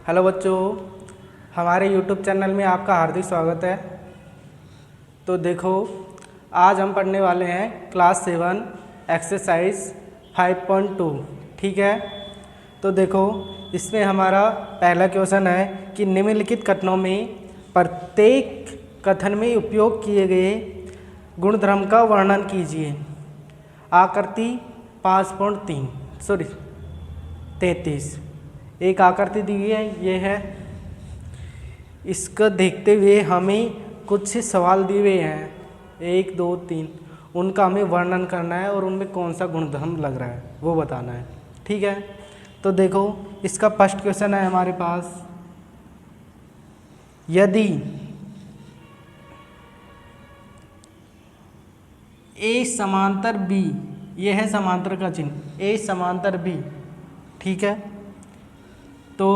Hello बच्चों, हमारे YouTube channel में आपका हार्दिक स्वागत है। तो देखो, आज हम पढ़ने वाले हैं क्लास 7 एक्सरसाइज 5.2। ठीक है, तो देखो इसमें हमारा पहला क्वेश्चन है कि निम्नलिखित कथनों में प्रत्येक कथन में उपयोग किए गए गुणधर्म का वर्णन कीजिए। आकृति 33 एक आकृति दी हुई है, ये है। इसको देखते हुए हमें कुछ सवाल दिए हुए हैं, 1 2 3, उनका हमें वर्णन करना है और उनमें कौन सा गुणधर्म लग रहा है वो बताना है। ठीक है, तो देखो इसका फर्स्ट क्वेश्चन है हमारे पास, यदि ए समांतर बी, ये है समांतर का चिन्ह, ए समांतर बी, ठीक है, तो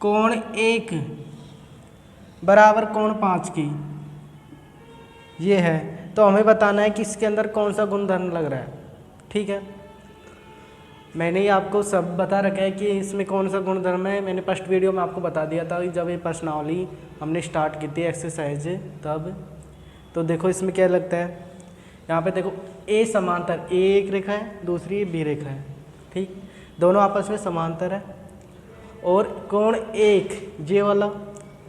कोण 1 बराबर कोण 5 की, ये है। तो हमें बताना है कि इसके अंदर कौन सा गुणधर्म लग रहा है। ठीक है, मैंने ही आपको सब बता रखा है कि इसमें कौन सा गुणधर्म है। मैंने फर्स्ट वीडियो में आपको बता दिया था जब ये प्रश्नावली हमने स्टार्ट की थी एक्सरसाइज तब। तो देखो इसमें क्या लगता है, यहाँ पे देखो ए समांतर, ए एक रेखा है, दूसरी बी रेखा है, ठीक, दोनों आपस में समांतर है। और कोण 1 ये वाला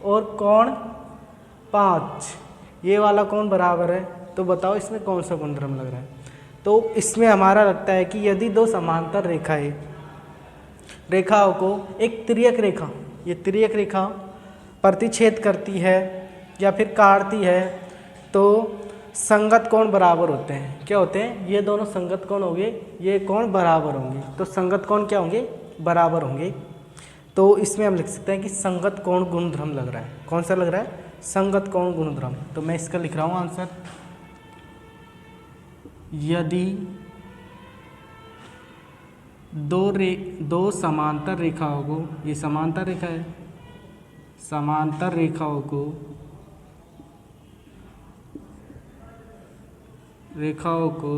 और कोण 5 ये वाला कोण बराबर है। तो बताओ इसमें कौन सा गुणधर्म लग रहा है। तो इसमें हमारा लगता है कि यदि दो समांतर रेखाओं को एक तिर्यक रेखा, ये तिर्यक रेखा प्रतिच्छेद करती है या फिर काटती है, तो संगत कोण बराबर होते हैं। क्या होते हैं? ये दोनों संगत कोण होंगे, ये कोण बराबर होंगे। तो संगत कोण क्या होंगे? बराबर होंगे। तो इसमें हम लिख सकते हैं कि संगत कोण गुणधर्म लग रहा है। कौन सा लग रहा है? संगत कोण गुणधर्म। तो मैं इसका लिख रहा हूँ आंसर, यदि दो समांतर रेखाओं को, ये समांतर रेखा है, समांतर रेखाओं को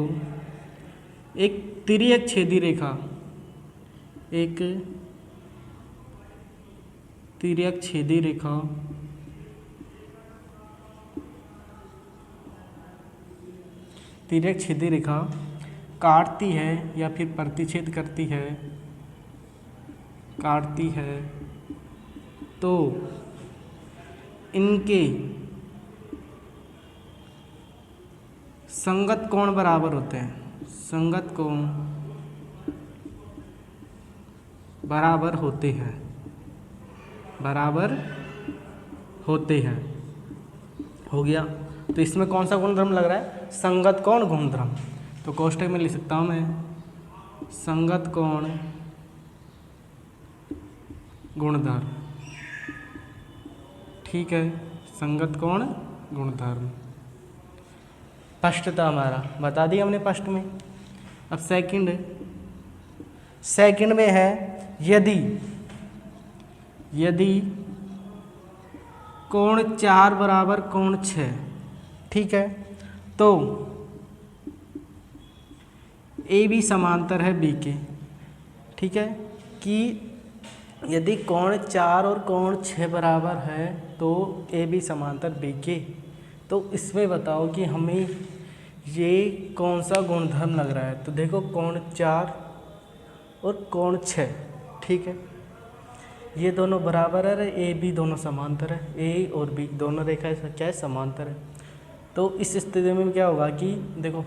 एक तिर्यक छेदी रेखा, एक तिर्यक छेदी रेखा काटती है या फिर प्रतिच्छेद करती है, तो इनके संगत कोण बराबर होते हैं। संगत कोण बराबर होते हैं। हो गया। तो इसमें कौन सा गुणधर्म लग रहा है? संगत कोण गुणधर्म। तो कोष्टक में लिख सकता हूँ मैं, संगत कोण गुणधर्म। ठीक है, संगत कोण गुणधर्म फर्स्ट था हमारा, बता दिया हमने फर्स्ट में। अब सेकंड में है, यदि कोण 4 बराबर कोण 6, ठीक है, तो ए बी समांतर है बी के। ठीक है, कि यदि कोण 4 और कोण 6 बराबर है तो ए बी समांतर बी के। तो इसमें बताओ कि हमें ये कौन सा गुणधर्म लग रहा है। तो देखो कोण 4 और कोण 6, ठीक है, ये दोनों बराबर है, ए बी दोनों समांतर है, ए और बी दोनों रेखाएं क्या है? समांतर है। तो इस स्थिति में क्या होगा कि देखो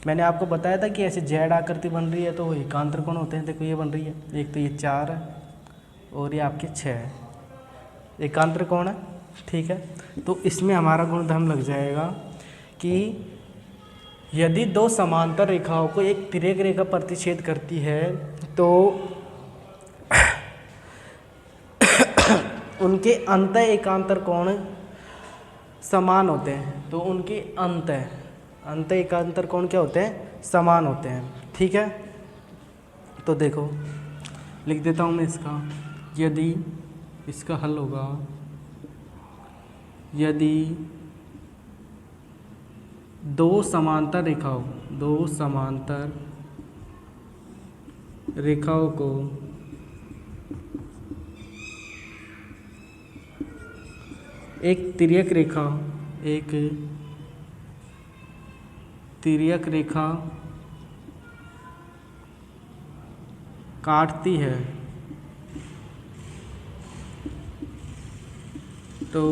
मैंने आपको बताया था कि ऐसे जेड आकृति बन रही है तो एकांतर कोण होते हैं। देखो ये बन रही है, एक तो ये 4 है और ये आपके 6 है, एकांतर कोण है। ठीक है, तो इसमें हमारा गुणधर्म लग जाएगा कि यदि दो समांतर रेखाओं को एक तिर्यक रेखा प्रतिच्छेद करती है तो उनके अंत एकांतर कोण समान होते हैं। तो उनके अंत एकांतर कोण क्या होते हैं? समान होते हैं। ठीक है, तो देखो लिख देता हूँ मैं इसका, यदि इसका हल होगा, यदि दो समांतर रेखाओं को एक तिर्यक रेखा काटती है तो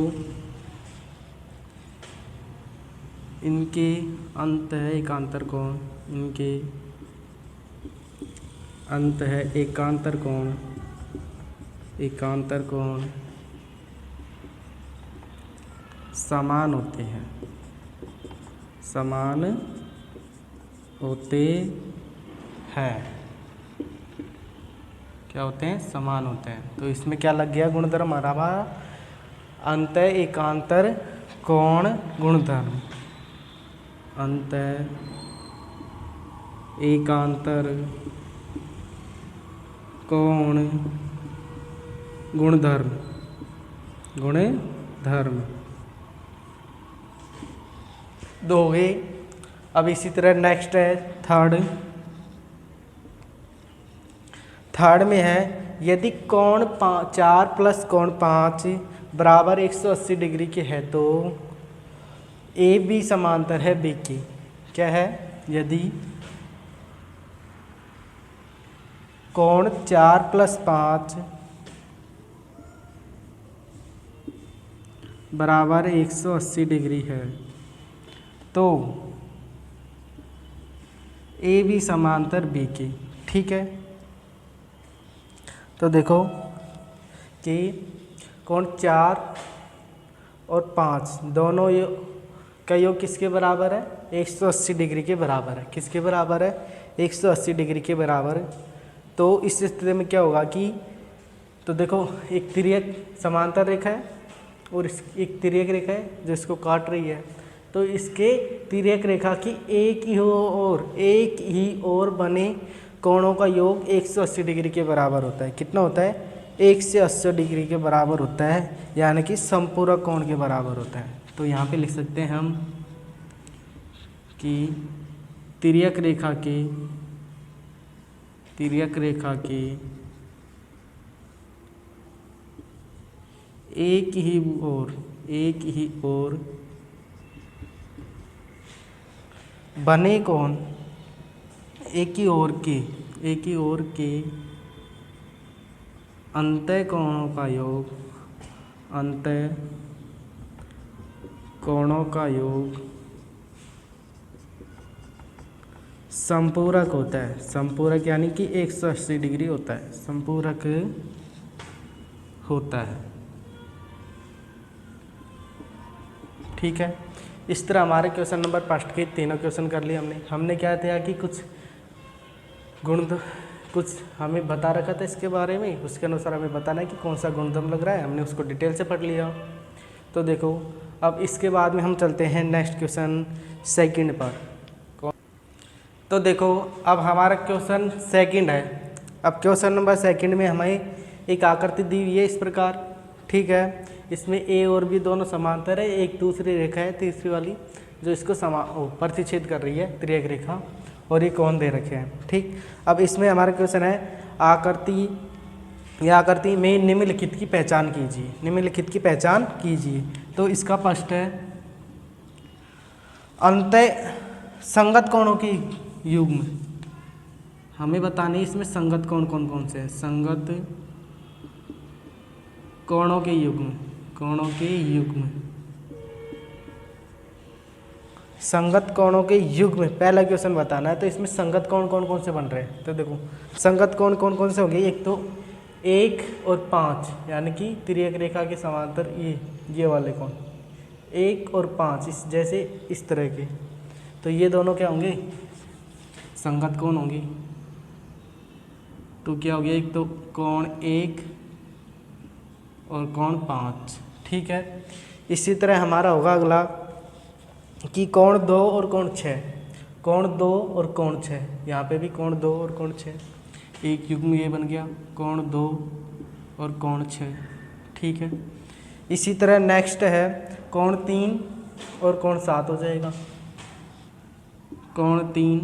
इनके अंत है एकांतर कोण, इनके अंत है एकांतर कोण समान होते हैं, क्या होते हैं? समान होते हैं। तो इसमें क्या लग गया गुणधर्म हमारा? अंत एकांतर कोण गुणधर्म, अंत एकांतर कोण गुणधर्म दो हो गए। अब इसी तरह नेक्स्ट है थर्ड में है यदि कोण 4 प्लस कोण 5 बराबर 180 डिग्री के है तो ए बी समांतर है बी की। क्या है? यदि कोण 4 प्लस 5 बराबर 180 डिग्री है तो ए बी समांतर बी की। ठीक है, तो देखो कि कोण 4 और 5 दोनों का योग किसके बराबर है? 180 डिग्री के बराबर है। किसके बराबर है? 180 डिग्री के बराबर है। तो इस स्थिति में क्या होगा कि तो देखो एक तिर्यक समांतर रेखा है और एक तिर्यक रेखा है जो इसको काट रही है। तो इसके तिर्यक रेखा की एक ही ओर बने कोणों का योग 180 डिग्री के बराबर होता है। कितना होता है? 180 डिग्री के बराबर होता है, यानी कि संपूरक कोण के बराबर होता है। तो यहाँ पे लिख सकते हैं हम कि तिर्यक रेखा के एक ही ओर बने कोण एक ही ओर के अंतः कोणों का योग संपूरक होता है। संपूरक यानी कि 180 डिग्री होता है, संपूरक होता है। ठीक है, इस तरह हमारे क्वेश्चन नंबर फर्स्ट के तीनों क्वेश्चन कर लिए हमने क्या था कि कुछ हमें बता रखा था इसके बारे में, उसके अनुसार हमें बताना है कि कौन सा गुणधर्म लग रहा है। हमने उसको डिटेल से पढ़ लिया। तो देखो अब इसके बाद में हम चलते हैं नेक्स्ट क्वेश्चन सेकंड पर। तो देखो अब हमारा क्वेश्चन सेकंड है। अब क्वेश्चन नंबर सेकंड में हमें एक आकृति दी हुई है इस प्रकार। ठीक है, इसमें ए और बी दोनों समांतर है, एक दूसरी रेखा है तीसरी वाली जो इसको प्रतिच्छेद कर रही है, तिर्यक रेखा, और ये कोण दे रखे हैं। ठीक, अब इसमें हमारा क्वेश्चन है आकृति में निम्नलिखित की पहचान कीजिए। तो इसका फर्स्ट है अंतः संगत कोणों की युग्म। हमें बताने इसमें संगत कोण कौन से हैं? संगत कोणों के युग्म, संगत कोणों के युग्म पहला क्वेश्चन बताना है। तो इसमें संगत कोण कौन से बन रहे हैं? तो देखो संगत कोण कौन से होंगे? एक तो 1 और 5 यानी कि तिर्यक रेखा के समांतर ये वाले कोण 1 और 5 इस तरह के। तो ये दोनों क्या होंगे? संगत कोण होंगे। तो क्या हो गया? एक तो कोण 1 और कोण 5। ठीक है, इसी तरह हमारा होगा अगला कि कोण 2 और कोण 6। कोण 2 और कोण 6, यहाँ पे भी कोण 2 और कोण 6, एक युग्म ये बन गया कोण 2 और कोण 6। ठीक है, इसी तरह नेक्स्ट है कोण 3 और कोण 7 हो जाएगा। कोण 3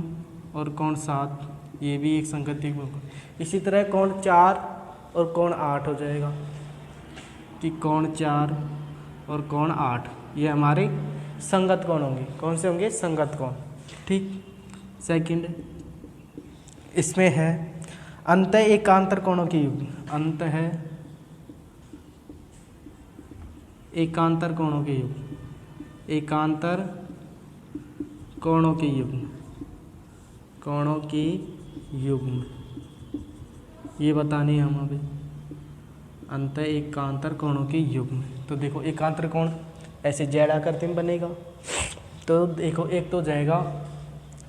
और कोण 7 ये भी एक संगत युग्म होगा। इसी तरह कोण 4 और कोण 8 हो जाएगा कि कोण 4 और कोण 8, ये हमारे संगत कोण होंगे। कौन से होंगे? संगत कोण। ठीक। सेकंड, इसमें है अंतः एकांतर कोणों के युग्म। अंत है एकांतर कोणों के युग्म। एकांतर कोणों के युग्म। कोणों के युग्म ये बताने हैं हम अभी। अंतः एकांतर कोणों के युग्म। तो देखो एकांतर कोण ऐसे जेड आकृति में बनेगा। तो देखो एक तो जाएगा,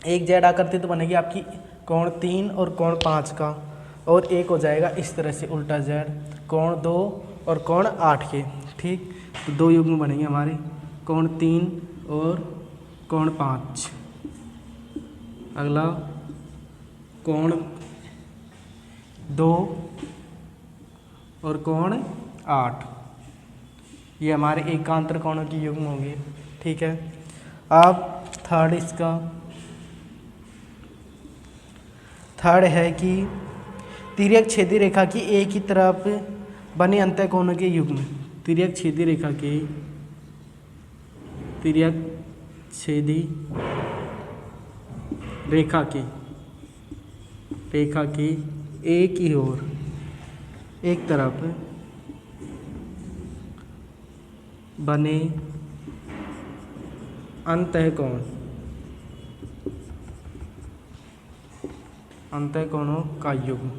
एक जेड आकृति तो बनेगी आपकी कोण 3 और कोण 5 का, और एक हो जाएगा इस तरह से उल्टा जेड, कोण 2 और कोण 8 के। ठीक। तो 2 युग्म बनेंगे हमारे, कोण 3 और कोण 5। अगला कोण 2 और कोण 8, ये हमारे एकांतर कोणों की युग्म होंगे। ठीक है। अब थर्ड इसका थर्ड है कि तिर्यक छेदी रेखा की एक ही तरफ बने अंतः कोणों के युग्म। तिर्यक छेदी रेखा के रेखा की एक ही ओर एक तरफ बने अंतः कोणों का युग्म।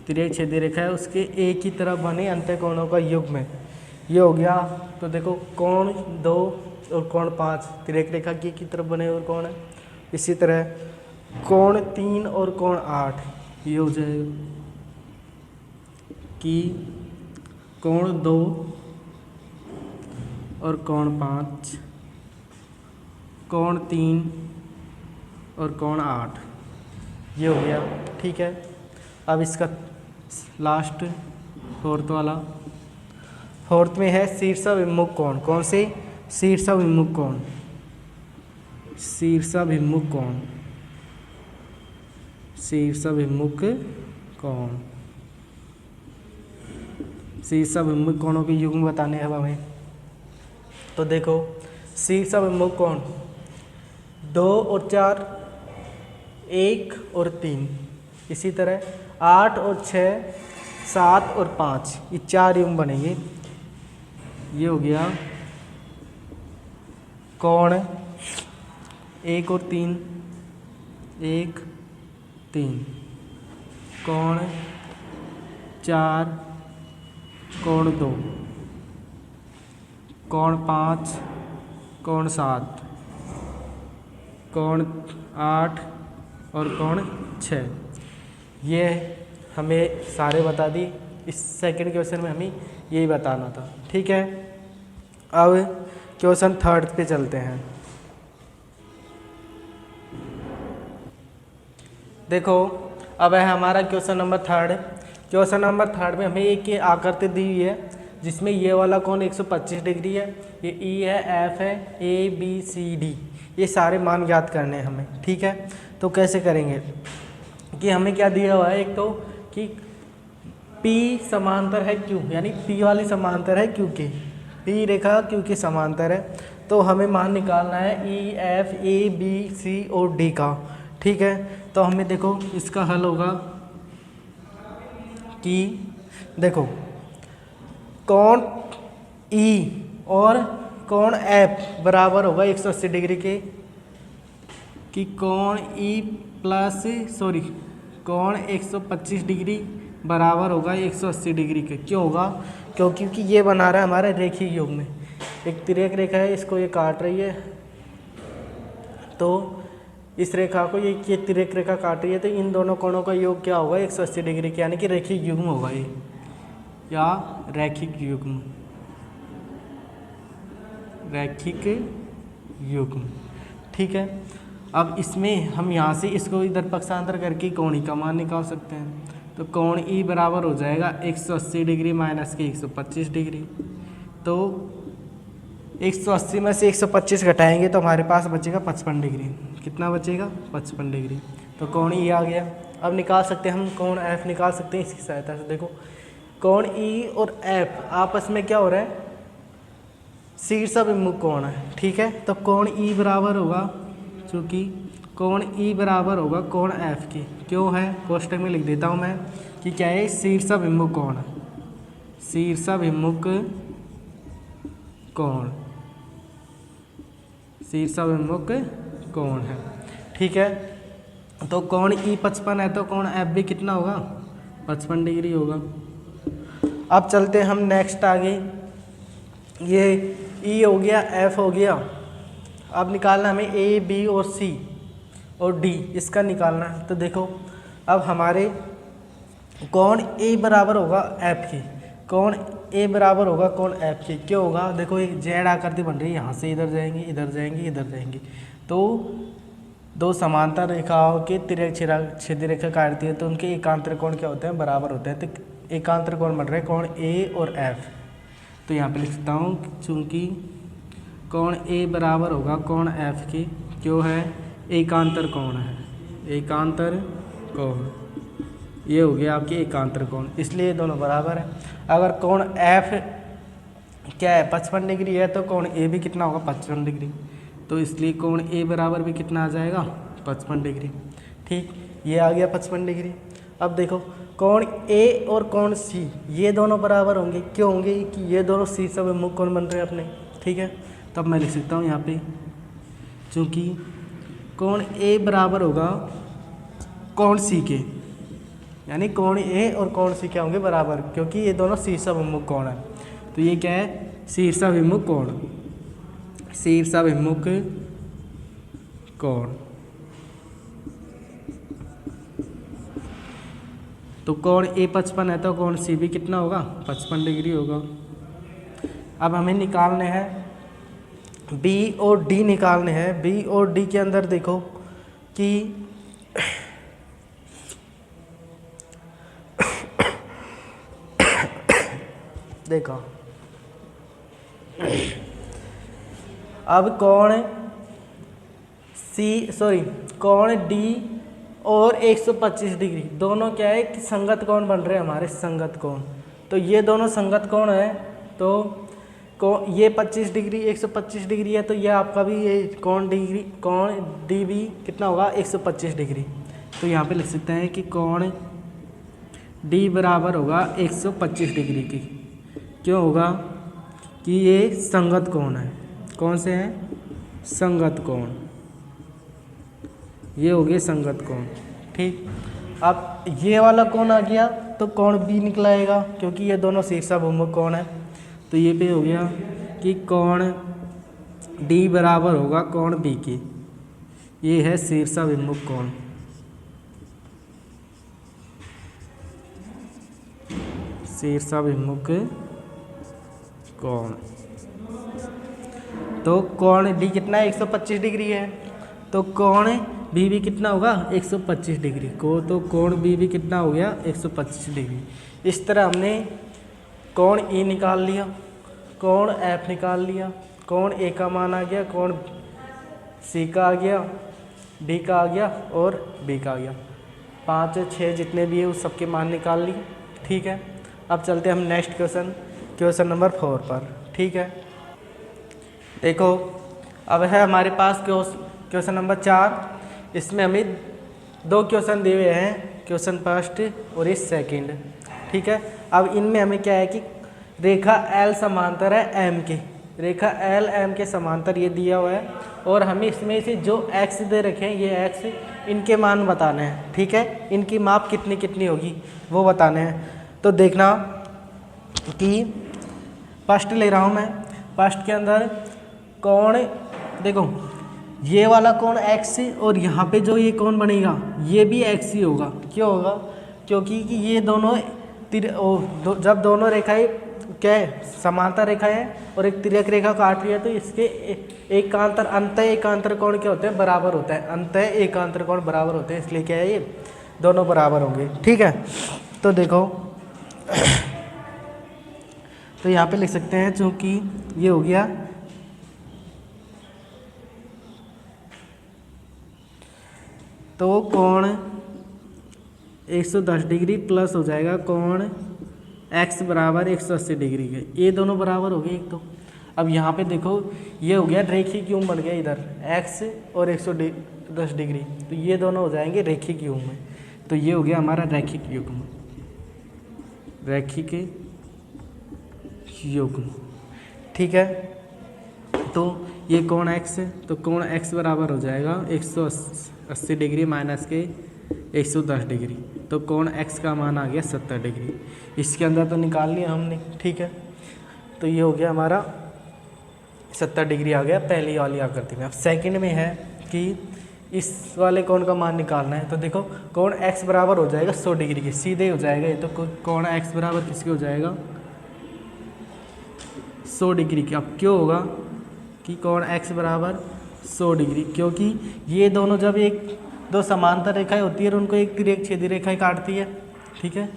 तिर्यक छेदी रेखा है, उसके एक ही तरफ बने अंतः कोणों का युग्म है। ये हो गया। तो देखो कोण 2 और कोण 5 तिर्यक रेखा की एक ही तरफ बने और कोण है। इसी तरह कोण 3 और कोण 8 ये हो जाएगा कि कोण 2 और कोण 5, कोण 3 और कोण 8 ये हो गया। ठीक है। अब इसका लास्ट फोर्थ वाला, फोर्थ में है शीर्षाभिमुख कोण। कौन से? शीर्षाभिमुख कोण। शीर्षाभिमुख कोण। शीर्षाभिमुख कोण। शीर्षाभिमुख कोणों के युग्म बताने हैं हमें। तो देखो शीर्षाभिमुख कोण 2 और 4, 1 और 3, इसी तरह 8 और 6, 7 और 5, ये 4 युग्म बनेंगे। ये हो गया कोण 1 और 3, 1 3, कोण 4, कोण 2, कोण 5, कोण 7, कोण 8 और कोण 6। ये हमें सारे बता दी। इस सेकंड क्वेश्चन में हमें यही बताना था। ठीक है। अब क्वेश्चन थर्ड पे चलते हैं। देखो अब है हमारा question number third. Question number third में हमें एक आकृति दी हुई है जिसमें ये वाला कोण 125 डिग्री है, ये ई है, एफ है, ए बी सी डी, ये सारे मान ज्ञात करने हैं हमें। ठीक है। तो कैसे करेंगे कि हमें क्या दिया हुआ है, एक तो कि P समांतर है Q, यानी P वाली समांतर है Q के, P रेखा Q के समांतर है। तो हमें मान निकालना है E F A B C और D का। ठीक है। तो हमें देखो इसका हल होगा कि देखो कोण E और कोण F बराबर होगा 180 डिग्री के, कि कोण E प्लस कोण 125 डिग्री बराबर होगा 180 डिग्री के। क्यों होगा? क्योंकि ये बना रहा है हमारे रेखीय युग्म में। एक तिर्यक रेखा है, इसको ये काट रही है, तो इस रेखा को ये तिर्यक रेखा काट रही है, तो इन दोनों कोणों का योग क्या होगा? 180 डिग्री के, यानी कि रेखिक युग्म होगा ये, या रैखिक युग्म। रैखिक युग्म। ठीक है। अब इसमें हम यहाँ से इसको इधर पक्षांतर करके कोण ई का मान निकाल सकते हैं। तो कोण ई बराबर हो जाएगा 180 डिग्री माइनस के 125 डिग्री। तो 180 में से 125 घटाएंगे तो हमारे पास बचेगा 55 डिग्री। कितना बचेगा? 55 डिग्री। तो कोण ई आ गया। अब निकाल सकते हैं हम कोण एफ निकाल सकते हैं इसकी सहायता से। देखो कोण ई और एफ आपस में क्या हो रहा है? शीर्षाभिमुख कोण है, ठीक है। तो कोण ई बराबर होगा, चूँकि कोण ई बराबर होगा कोण एफ के। क्यों है, कोष्टक में लिख देता हूँ मैं कि क्या है, शीर्षाभिमुख कोण, शीर्षाभिमुख कोण, शीर्षाभिमुख कोण है, ठीक है। तो कोण ई 55 है तो कोण एफ भी कितना होगा, 55 डिग्री होगा। अब चलते हैं हम नेक्स्ट आगे, ये ई हो गया, एफ हो गया। अब निकालना हमें ए बी और सी और डी, इसका निकालना है। तो देखो अब हमारे कोण ए बराबर होगा एफ की, कोण ए बराबर होगा कोण एफ की। क्यों होगा, देखो एक जेड आकृति बन रही है, यहाँ से इधर जाएंगी, इधर जाएंगी, इधर जाएंगी, तो दो समांतर रेखाओं के छिद्र रेखा काटती है तो उनके एकांतर कोण क्या होते हैं, बराबर होते हैं। तो एकांतर कोण बन रहे हैं कोण ए और एफ। तो यहाँ पे लिखता हूँ, चूँकि कोण ए बराबर होगा कोण एफ की, क्यों है, एकांतर कोण है, एकांतर कोण, ये हो गया आपके एकांतर कोण, इसलिए ये दोनों बराबर है। अगर कोण एफ क्या है, 55 डिग्री है, तो कोण ए भी कितना होगा, 55 डिग्री। तो इसलिए कोण ए बराबर भी कितना आ जाएगा, 55 डिग्री, ठीक। ये आ गया 55 डिग्री। अब देखो कोण ए और कोण सी ये दोनों बराबर होंगे। क्यों होंगे, कि ये दोनों शीर्षाभिमुख कोण बन रहे हैं अपने, ठीक है। तब मैं लिख सकता हूँ यहाँ पे, चूँकि कोण ए बराबर होगा कोण सी के, यानी कोण ए और कोण सी क्या होंगे, बराबर, क्योंकि ये दोनों शीर्षाभिमुख कोण है। तो ये क्या है, शीर्षाभिमुख कोण, शीर्षाभिमुख कोण। तो कोण ए 55 है तो कोण सी भी कितना होगा, 55 डिग्री होगा। अब हमें निकालने हैं बी और डी, निकालने हैं बी और डी के अंदर। देखो कि देखो अब कोण कोण डी और 125 डिग्री दोनों क्या है कि संगत कोण बन रहे हैं हमारे, संगत कोण। तो ये दोनों संगत कोण है, तो ये 25 डिग्री 125 डिग्री है, तो ये आपका भी ये कोण डी भी कितना होगा, 125 डिग्री। तो यहाँ पे लिख सकते हैं कि कोण डी बराबर होगा 125 डिग्री की। क्यों होगा, कि ये संगत कोण है। कौन से हैं, संगत कोण, ये हो गए संगत कोण, ठीक। अब ये वाला कोण आ गया तो कोण बी निकलाएगा, क्योंकि ये दोनों शीर्षाभिमुख कोण है। तो ये पे हो गया कि कोण डी बराबर होगा कोण बी के, ये है शीर्षाभिमुख कोण, शीर्षाभिमुख कोण। तो कोण डी कितना है, 125 डिग्री है, तो कोण बी भी कितना होगा, 125 डिग्री को। तो कोण बी भी कितना हो गया, 125 डिग्री। इस तरह हमने कोण ई निकाल लिया, कोण एफ निकाल लिया, कोण ए का मान आ गया, कोण सी का आ गया, डी का आ गया और बी का आ गया। 5 और 6 जितने भी है उस सबके मान निकाल लिए, ठीक है। अब चलते हैं हम नेक्स्ट क्वेश्चन नंबर 4 पर, ठीक है। देखो अब है हमारे पास क्वेश्चन नंबर 4। इसमें हमें 2 क्वेश्चन दिए हुए हैं, क्वेश्चन फर्स्ट और ये सेकंड, ठीक है। अब इनमें हमें क्या है कि रेखा एल समांतर है एम के, रेखा एल एम के समांतर ये दिया हुआ है, और हमें इसमें से जो एक्स दे रखे हैं ये एक्स, इनके मान बताने हैं, ठीक है। इनकी माप कितनी कितनी होगी वो बताने हैं। तो देखना कि फर्स्ट ले रहा हूँ मैं, फर्स्ट के अंदर कोण, देखो ये वाला कोण एक्स और यहाँ पे जो ये कोण बनेगा ये भी एक्स ही होगा। क्यों होगा, क्योंकि कि ये दोनों जब दोनों रेखाएं क्या है, समांतर रेखा है और एक तिर्यक रेखा काट रही है, तो इसके एकांतर अंतः एकांतर कोण क्या होते हैं, बराबर होता है, अंतः एकांतर कोण बराबर होते हैं, इसलिए क्या है ये दोनों बराबर होंगे, ठीक है। तो देखो तो यहाँ पे लिख सकते हैं, चूँकि ये हो गया तो कोण 110 डिग्री प्लस हो जाएगा कोण x बराबर 180 डिग्री के, ये दोनों बराबर हो गए एक। तो अब यहाँ पे देखो ये हो गया रेखीय युग्म बन गया इधर x और 110 डिग्री, तो ये दोनों हो जाएंगे रेखीय युग्म। तो ये हो गया हमारा रैखिक युग्म, रैखिक युग्म। ठीक है, तो ये कोण x है, तो कोण x बराबर हो जाएगा 180 डिग्री माइनस के 110 डिग्री, तो कोण x का मान आ गया 70 डिग्री। इसके अंदर तो निकाल लिया हमने। ठीक है, तो ये हो गया हमारा 70 डिग्री आ गया पहली वाली आकृति में। अब सेकंड में है कि इस वाले कोण का मान निकालना है। तो देखो कोण x बराबर हो जाएगा 100 डिग्री के, सीधे हो जाएगा ये। तो कोण x बराबर किसके हो जाएगा 100 डिग्री के। अब क्यों होगा कि कोण x बराबर 100 डिग्री, क्योंकि ये दोनों जब एक दो समांतर रेखाएं होती है और उनको एक तिर्यक छेदी रेखाएं काटती है। ठीक है,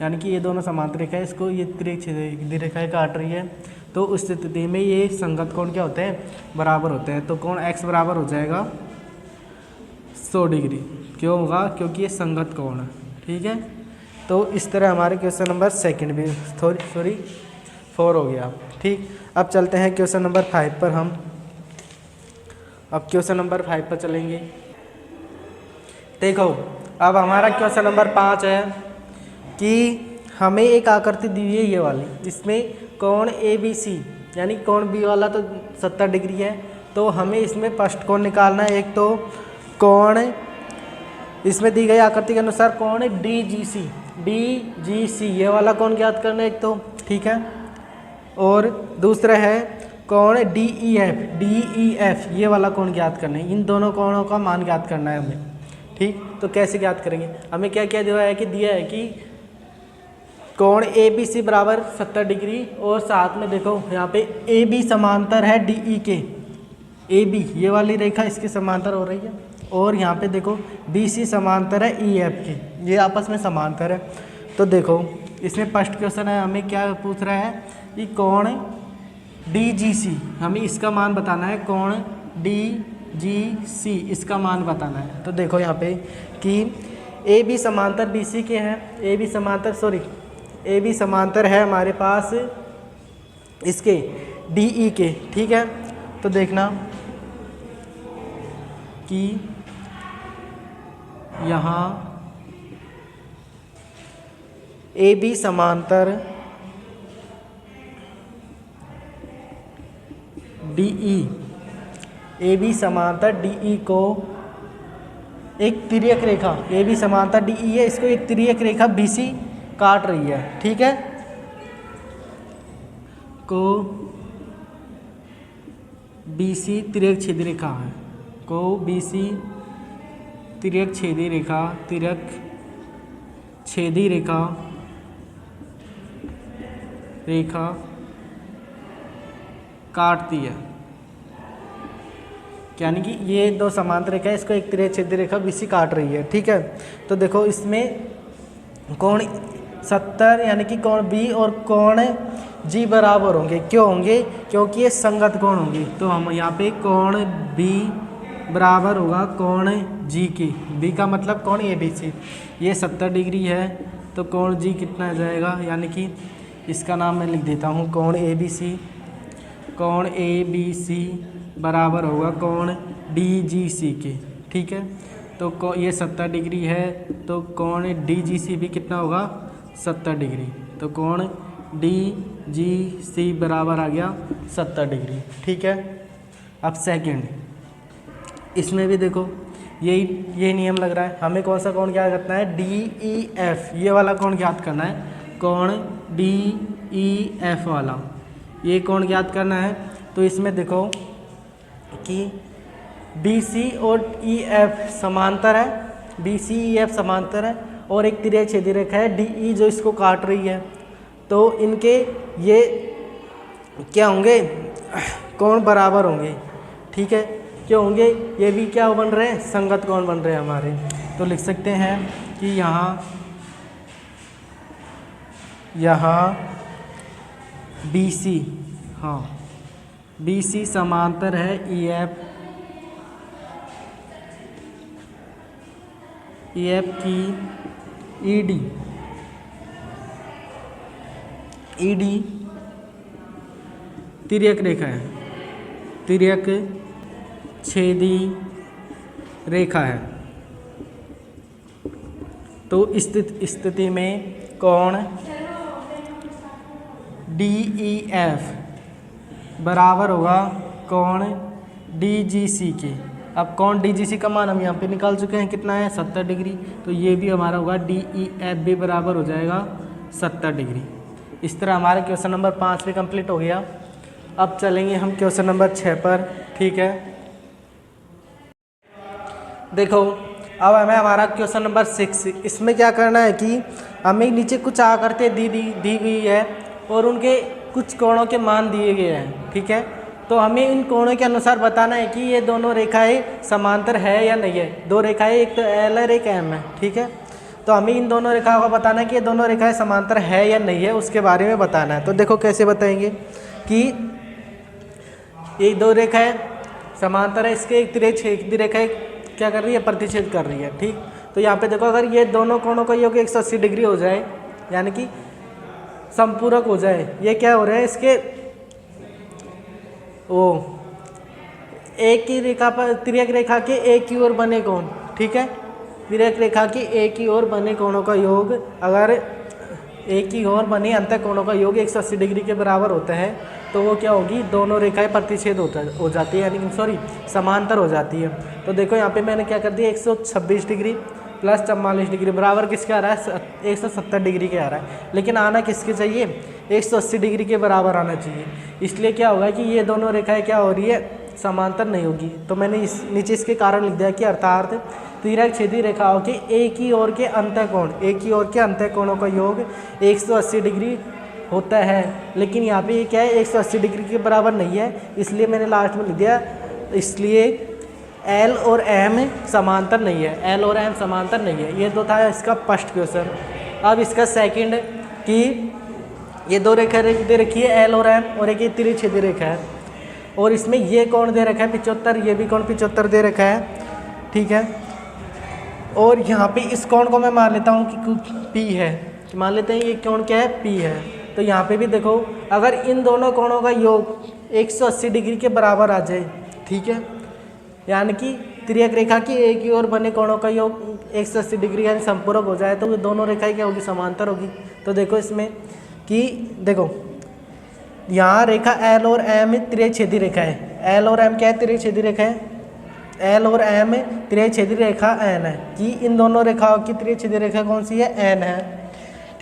यानी कि ये दोनों समांतर रेखाएं इसको ये तिर्यक छेदी रेखाएं काट रही है, तो उस स्थिति में ये संगत कोण क्या होते हैं, बराबर होते हैं। तो कोण x बराबर हो जाएगा 100 डिग्री। क्यों होगा, क्योंकि ये संगत कोण है। ठीक है, तो इस तरह हमारे क्वेश्चन नंबर सेकंड भी 4 हो गया। ठीक, अब चलते हैं क्वेश्चन नंबर 5 पर। हम अब क्वेश्चन नंबर 5 पर चलेंगे। देखो अब हमारा क्वेश्चन नंबर 5 है कि हमें एक आकृति दी हुई है ये वाली, इसमें कोण ABC यानी कोण B वाला तो 70 डिग्री है, तो हमें इसमें फर्स्ट कोण निकालना है। एक तो कोण इसमें दी गई आकृति के अनुसार कोण DGC ये वाला कोण ज्ञात करना है एक तो। ठीक है, और दूसरा है कोण DEF ये वाला कोण ज्ञात करना है। इन दोनों कोणों का मान ज्ञात करना है हमें। ठीक, तो कैसे ज्ञात करेंगे, हमें क्या क्या दिया है कि दिया है कि कोण ABC बराबर 70 डिग्री, और साथ में देखो यहाँ पे AB समांतर है DE के। AB ये वाली रेखा इसके समांतर हो रही है, और यहाँ पे देखो BC समांतर है EF के, ये आपस में समांतर है। तो देखो इसमें फर्स्ट क्वेश्चन है, हमें क्या पूछ रहा है कि कोण DGC, हमें इसका मान बताना है। कोण DGC इसका मान बताना है। तो देखो यहाँ पे कि AB समांतर BC के हैं, AB समांतर है हमारे पास इसके DE के। ठीक है, तो देखना कि यहाँ AB समांतर DE, AB समांतर DE को एक तिर्यक रेखा, AB समांतर DE है, इसको एक तिर्यक रेखा BC काट रही है। ठीक है, को BC तिर्यक छेदी रेखा है, को BC तिर्यक छेदी रेखा काटती है, यानी कि ये दो समांतर रेखा है, इसको एक तिर्यक छेदी रेखा BC काट रही है। ठीक है, तो देखो इसमें कोण 70 यानी कि कोण B और कोण G बराबर होंगे। क्यों होंगे, क्योंकि ये संगत कोण होंगे। तो हम यहाँ पे कोण B बराबर होगा कोण G के। B का मतलब कोण ABC, ये 70 डिग्री है, तो कोण G कितना आ जाएगा, यानी कि इसका नाम मैं लिख देता हूँ कोण ABC। कोण ABC बराबर होगा कोण DGC के। ठीक है, तो ये 70 डिग्री है, तो कोण DGC भी कितना होगा 70 डिग्री। तो कोण DGC बराबर आ गया 70 डिग्री। ठीक है, अब सेकंड, इसमें भी देखो यही नियम लग रहा है। हमें कौन सा कोण ज्ञात करना है, DEF ये वाला कोण ज्ञात करना है। कोण DEF वाला ये कोण ज्ञात करना है। तो इसमें देखो कि BC और EF समांतर है, BC EF समांतर है, और एक तिर्यक छेदी रेखा है DE जो इसको काट रही है। तो इनके ये क्या होंगे, कोण बराबर होंगे। ठीक है, क्यों होंगे, ये भी क्या बन रहे हैं, संगत कोण बन रहे हैं हमारे। तो लिख सकते हैं कि यहाँ BC, हाँ BC समांतर है EF की ED तिर्यक रेखा है, तिर्यक छेदी रेखा है। तो इस स्थिति में कोण DEF बराबर होगा कोण DGC के। अब कोण DGC का मान हम यहाँ पे निकाल चुके हैं, कितना है 70 डिग्री। तो ये भी हमारा होगा DEF भी बराबर हो जाएगा 70 डिग्री। इस तरह हमारा क्वेश्चन नंबर 5 भी कंप्लीट हो गया। अब चलेंगे हम क्वेश्चन नंबर 6 पर, ठीक है। देखो अब हमें हमारा क्वेश्चन नंबर 6, इसमें क्या करना है कि हमें नीचे कुछ आकृति दी गई है और उनके कुछ कोणों के मान दिए गए हैं, ठीक है। तो हमें इन कोणों के अनुसार बताना है कि ये दोनों रेखाएं समांतर है या नहीं है। दो रेखाएं, एक तो L और एक M है, ठीक है। तो हमें इन दोनों रेखाओं का बताना है कि ये दोनों रेखाएं समांतर है या नहीं है, उसके बारे में बताना है। तो देखो कैसे बताएंगे कि ये दो रेखाएं समांतर है, इसके एक तिरछेदी रेखा क्या कर रही है, प्रतिच्छेद कर रही है, ठीक। तो यहाँ पे देखो अगर ये दोनों कोणों का योग 180 डिग्री हो जाए, यानी कि संपूरक हो जाए, ये क्या हो रहा है, इसके वो एक ही रेखा पर तिर्यक रेखा के एक की ओर बने कोण, ठीक है। तिर्यक रेखा के एक ही ओर बने कोणों का योग, अगर एक ही ओर बने अंत कोणों का योग 180 डिग्री के बराबर होता है तो वो क्या होगी, दोनों रेखाएं प्रतिच्छेद हो जाती है, यानी सॉरी समांतर हो जाती है। तो देखो यहाँ पे मैंने क्या कर दिया, 126 डिग्री प्लस 44 डिग्री बराबर किसके आ रहा है, 170 डिग्री के आ रहा है। लेकिन आना किसके चाहिए, 180 डिग्री के बराबर आना चाहिए। इसलिए क्या होगा कि ये दोनों रेखाएं क्या हो रही है, समांतर नहीं होगी। तो मैंने इस नीचे इसके कारण लिख दिया कि अर्थात तिर्यक छेदी रेखाओं के एक ही ओर के अंतःकोण, एक ही ओर के अंतःकोणों का योग 180 डिग्री होता है। लेकिन यहाँ पे ये क्या है, 180 डिग्री के बराबर नहीं है, इसलिए मैंने लास्ट में लिख दिया, इसलिए L और M समांतर नहीं है, L और M समांतर नहीं है। ये तो था इसका फर्स्ट क्वेश्चन। अब इसका सेकंड कि ये दो रेखा दे रखी है L और M और एक ये तिरछेदी रेखा है, और इसमें ये कोण दे रखा है 75, ये भी कोण 75 दे रखा है, ठीक है। और यहाँ पे इस कोण को मैं मान लेता हूँ कि P है, मान लेते हैं ये कोण क्या है, P है। तो यहाँ पे भी देखो अगर इन दोनों कोणों का योग 180 डिग्री के बराबर आ जाए, ठीक है, यानी कि तिर्यक रेखा की एक ही ओर बने कोणों का योग 180 डिग्री यानी संपूरक हो जाए, तो ये दोनों रेखाएं क्या होगी, समांतर होगी। तो देखो इसमें कि देखो यहाँ रेखा L और M तिरछेदी रेखा है, L और M क्या है, तिरछेदी रेखा है, L और M तिरछेदी रेखा N है कि इन दोनों रेखाओं की तिरछेदी रेखा कौन सी है, N है,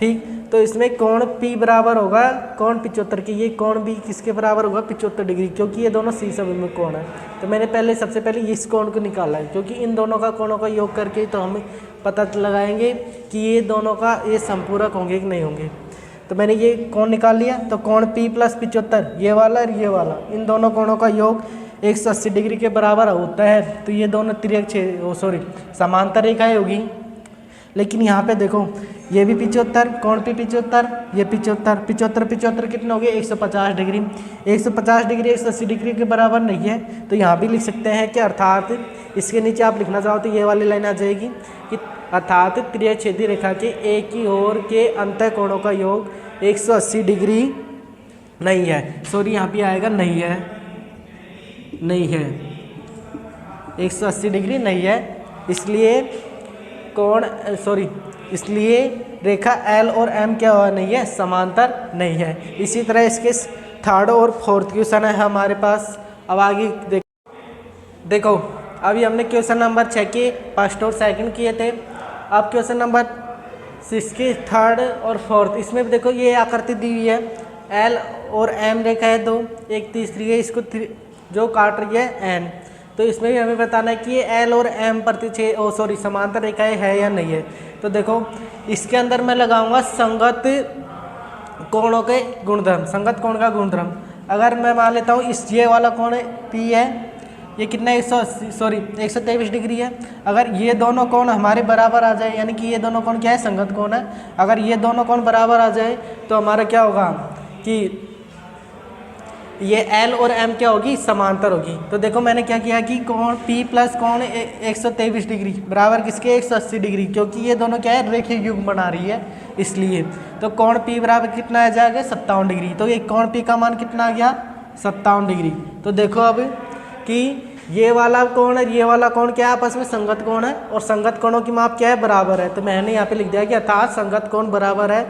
ठीक। तो इसमें कोण P बराबर होगा कोण 75 की, ये कोण भी किसके बराबर होगा, 75 डिग्री, क्योंकि ये दोनों सी सममित कोण है। तो मैंने सबसे पहले इस कोण को निकाला है, क्योंकि इन दोनों का कोणों का योग करके तो हम पता लगाएंगे कि ये दोनों का ये संपूरक होंगे कि नहीं होंगे। तो मैंने ये कोण निकाल लिया, तो कोण P प्लस 75, ये वाला और ये वाला, इन दोनों कोणों का योग 180 डिग्री के बराबर होता है। तो ये दोनों तिर्यक समांतर रेखाएं होगी। लेकिन यहाँ पे देखो ये भी 75, कोण P 75, ये 75 कितने हो गए, 150 डिग्री। 150 डिग्री 180 डिग्री के बराबर नहीं है, तो यहाँ भी लिख सकते हैं कि अर्थात इसके नीचे आप लिखना चाहो तो ये वाली लाइन आ जाएगी कि अर्थात तिर्यछेदी रेखा के एक ही ओर के अंतःकोणों का योग 180 डिग्री नहीं है। सॉरी यहाँ पे आएगा नहीं है 180 डिग्री नहीं है, इसलिए रेखा L और M क्या हुआ नहीं है, समांतर नहीं है। इसी तरह इसके थर्ड और फोर्थ क्वेश्चन है हमारे पास। अब आगे देखो अभी हमने क्वेश्चन नंबर 6 के फर्स्ट और सेकंड किए थे। अब क्वेश्चन नंबर 6 के थर्ड और फोर्थ, इसमें भी देखो ये आकृति दी हुई है, L और M रेखा है दो, एक तीसरी है, इसको जो काट रही है N। तो इसमें भी हमें बताना है कि ये L और M समांतर रेखाएं है या नहीं है। तो देखो इसके अंदर मैं लगाऊंगा संगत कोणों के गुणधर्म, संगत कोण का गुणधर्म। अगर मैं मान लेता हूँ ये वाला कोण P है, ये कितना 123 डिग्री है। अगर ये दोनों कोण हमारे बराबर आ जाए, यानी कि ये दोनों कोण क्या है, संगत कोण है। अगर ये दोनों कोण बराबर आ जाए तो हमारा क्या होगा कि ये L और M क्या होगी, समांतर होगी। तो देखो मैंने क्या किया कि कोण P प्लस कोण 123 डिग्री बराबर किसके, 180 डिग्री, क्योंकि ये दोनों क्या है, रेखीय युग्म बना रही है इसलिए। तो कोण P बराबर कितना आ जाएगा, 57 डिग्री। तो ये कोण P का मान कितना आ गया, 57 डिग्री। तो देखो अब कि ये वाला कोण है, ये वाला कोण क्या है, आपस में संगत कोण है, और संगत कोणों की माप क्या है, बराबर है। तो मैंने यहाँ पे लिख दिया कि अर्थात संगत कोण बराबर है,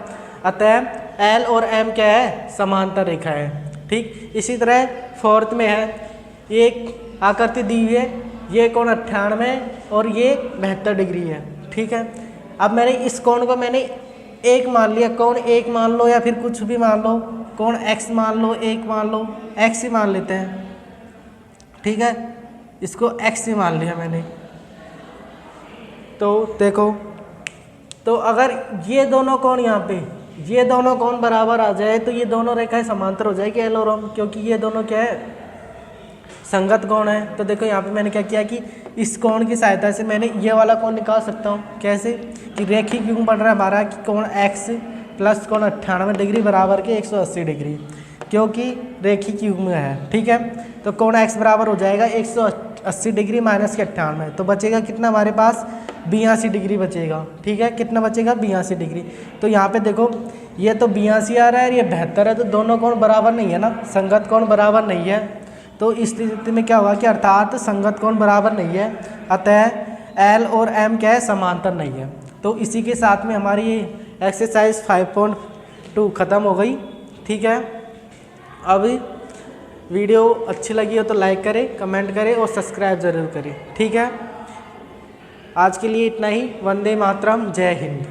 अतः एल और एम क्या है, समांतर रेखा है। ठीक, इसी तरह फोर्थ में है, एक आकृति दी हुई है, ये कोण 98 और ये 72 डिग्री है। ठीक है, अब मैंने इस कोण को मैंने एक मान लिया, कोण एक मान लो या फिर कुछ भी मान लो, कोण x मान लो, एक मान लो, x ही मान लेते हैं। ठीक है, इसको x ही मान लिया मैंने। तो देखो, तो अगर ये दोनों कोण यहाँ पे, ये दोनों कोण बराबर आ जाए तो ये दोनों रेखाएं समांतर हो जाएगी एल और एम, क्योंकि ये दोनों क्या है, संगत कोण है। तो देखो यहाँ पे मैंने क्या किया कि इस कोण की सहायता से मैंने ये वाला कोण निकाल सकता हूँ। कैसे कि रेखिक युग्म पड़ रहा है हमारा कि कोण x प्लस कोण 98 डिग्री बराबर के 180 डिग्री, क्योंकि रेखिक युग्म है। ठीक है, तो कोण x बराबर हो जाएगा 180 डिग्री माइनस के 98, तो बचेगा कितना हमारे पास, 82 डिग्री बचेगा। ठीक है, कितना बचेगा, 82 डिग्री। तो यहाँ पे देखो ये तो 82 आ रहा है और ये 72 है, तो दोनों कोण बराबर नहीं है ना, संगत कोण बराबर नहीं है। तो इस स्थिति में क्या होगा कि अर्थात संगत कोण बराबर नहीं है, अतः एल और एम क्या है, समांतर नहीं है। तो इसी के साथ में हमारी एक्सरसाइज 5.2 ख़त्म हो गई। ठीक है, अब वीडियो अच्छी लगी हो तो लाइक करें, कमेंट करें और सब्सक्राइब ज़रूर करें। ठीक है, आज के लिए इतना ही। वंदे मातरम, जय हिंद।